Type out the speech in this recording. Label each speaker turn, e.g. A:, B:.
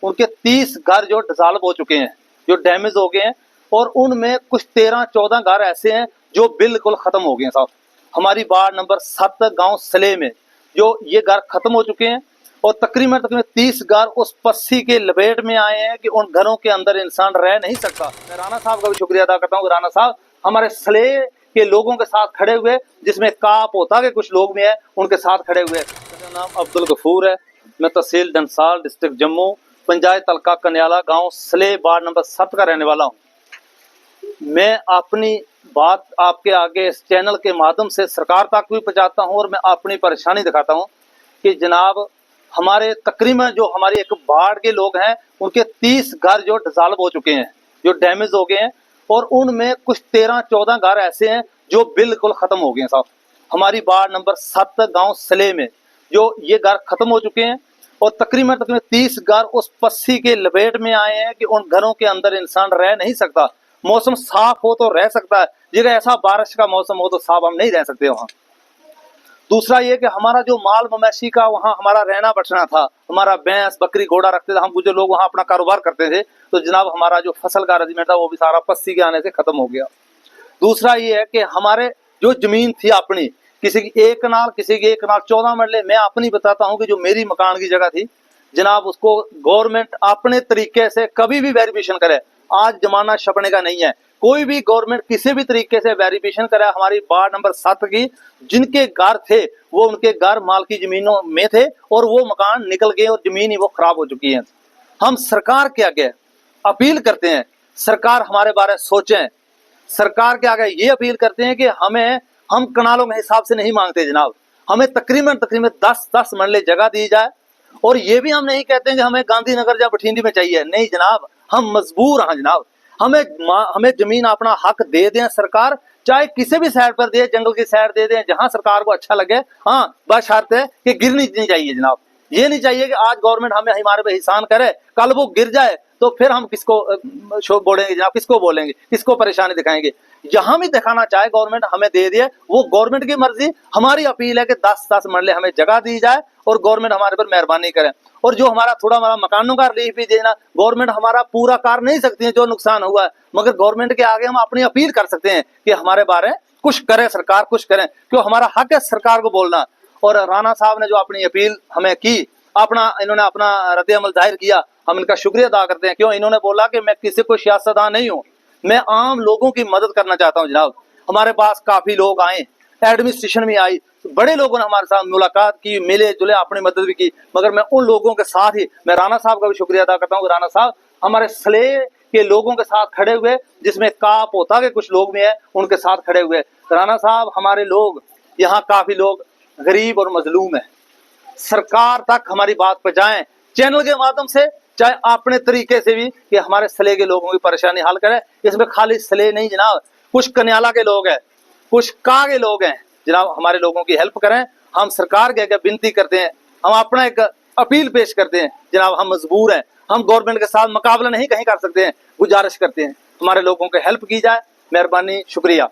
A: उनके 30 घर जो डिसॉल्व हो चुके हैं, जो डैमेज हो गए हैं, और उनमें कुछ 13-14 घर ऐसे हैं जो बिल्कुल खत्म हो गए हैं साहब। हमारी वार्ड नंबर 7 गांव सले में जो ये घर खत्म हो चुके हैं, और तकरीबन 30 घर उस पस्सी के लपेट में आए हैं कि उन घरों के अंदर इंसान रह नहीं सकता। मैं राणा साहब का भी शुक्रिया अदा करता हूँ। राणा साहब हमारे सले के लोगों के साथ खड़े हुए, जिसमें काप होता के कुछ लोग भी हैं, उनके साथ खड़े हुए। मेरा नाम अब्दुल गफूर है, मैं तहसील डंसाल, डिस्ट्रिक्ट जम्मू, पंचायत हल्का कन्याला, गांव सले, वार्ड नंबर 7 का रहने वाला हूं। मैं अपनी बात आपके आगे इस चैनल के माध्यम से सरकार तक भी पहुंचाता हूं, और मैं अपनी परेशानी दिखाता हूं कि जनाब हमारे तकरीबन जो हमारी एक वार्ड के लोग हैं, उनके 30 घर जो डिसॉल्व हो चुके हैं, जो डैमेज हो गए हैं, और उनमें कुछ 13-14 घर ऐसे हैं जो बिल्कुल खत्म हो गए हैं साहब। हमारी वार्ड नंबर 7 गांव सले में जो ये घर खत्म हो चुके हैं, और तकरीबन 30 घर उस पस्सी के लपेट में आए हैं कि उन घरों के अंदर इंसान रह नहीं सकता। मौसम साफ हो तो रह सकता है, जगह ऐसा बारिश का मौसम हो तो साहब हम नहीं रह सकते वहां। दूसरा ये कि हमारा जो माल मवेशी का वहाँ हमारा रहना बचना था, हमारा भैंस बकरी घोड़ा रखते थे, हम जो लोग वहाँ अपना कारोबार करते थे, तो जनाब हमारा जो फसल का रजीमेंट था वो भी सारा पस्सी के आने से खत्म हो गया। दूसरा ये है कि हमारे जो जमीन थी अपनी, किसी की 1 कनाल, किसी की 1 कनाल 14 मरले, मैं अपनी बताता हूँ कि जो मेरी मकान की जगह थी जनाब, उसको गवर्नमेंट अपने तरीके से कभी भी वेरिफिकेशन करे। आज जमाना छपने का नहीं है, कोई भी गवर्नमेंट किसी भी तरीके से वेरिफिकेशन करे। हमारी वार्ड नंबर 7 की जिनके घर थे वो उनके घर माल की जमीनों में थे, और वो मकान निकल गए और जमीन ही वो खराब हो चुकी है। हम सरकार के आगे अपील करते हैं, सरकार हमारे बारे में सोचें। सरकार के आगे ये अपील करते हैं कि हम कनालों के हिसाब से नहीं मांगते जनाब, हमें तकरीबन 10 मरले जगह दी जाए। और ये भी हम नहीं कहते हैं कि हमें गांधीनगर या बठिंडी में चाहिए, नहीं जनाब, हम मजबूर हैं जनाब। हमें जमीन अपना हक दे दें सरकार, चाहे किसी भी साइड पर दे, जंगल की साइड दे दें, जहां सरकार को अच्छा लगे। हाँ, बस शर्त है कि गिरनी नहीं चाहिए जनाब। ये नहीं चाहिए कि आज गवर्नमेंट हमें हमारे पे एहसान करे, कल वो गिर जाए तो फिर हम किसको बोलेंगे जनाब, किसको बोलेंगे, किसको परेशानी दिखाएंगे। जहां भी दिखाना चाहे गवर्नमेंट हमें दे दिए, वो गवर्नमेंट की मर्जी। हमारी अपील है कि 10 मरले हमें जगह दी जाए और गवर्नमेंट हमारे पर मेहरबानी करे। और जो हमारा थोड़ा हमारा मकानों का रिलीफ भी देना, गवर्नमेंट हमारा पूरा कर नहीं सकती है जो नुकसान हुआ है, मगर गवर्नमेंट के आगे हम अपनी अपील कर सकते हैं कि हमारे बारे में कुछ करे, सरकार कुछ करे, क्यों हमारा हक है सरकार को बोलना। और राणा साहब ने जो अपनी अपील हमें की, इन्होंने अपना रद्द अमल जाहिर किया, हम इनका शुक्रिया अदा करते हैं। क्यों, इन्होंने बोला कि मैं किसी को सियासतदान नहीं हूँ, मैं आम लोगों की मदद करना चाहता हूँ जनाब। हमारे पास काफी लोग आए, एडमिनिस्ट्रेशन में आई, बड़े लोगों ने हमारे साथ मुलाकात की, मिले जुले, अपनी मदद भी की, मगर मैं उन लोगों के साथ ही, मैं राणा साहब का भी शुक्रिया अदा करता हूँ। राणा साहब हमारे सले के लोगों के साथ खड़े हुए, जिसमें काप होता के कुछ लोग भी हैं, उनके साथ खड़े हुए। राणा साहब हमारे लोग यहाँ काफी लोग गरीब और मजलूम है, सरकार तक हमारी बात पहुंचाएं चैनल के माध्यम से, चाहे अपने तरीके से भी, कि हमारे सले के लोगों की परेशानी हल करें। इसमें खाली सले नहीं जनाब, कुछ कन्याला के लोग हैं, कुछ का के लोग हैं जनाब, हमारे लोगों की हेल्प करें। हम सरकार के आगे विनती करते हैं, हम अपना एक अपील पेश करते हैं जनाब, हम मजबूर हैं, हम गवर्नमेंट के साथ मुकाबला नहीं कहीं कर सकते हैं, गुजारिश करते हैं हमारे लोगों की हेल्प की जाए, मेहरबानी, शुक्रिया।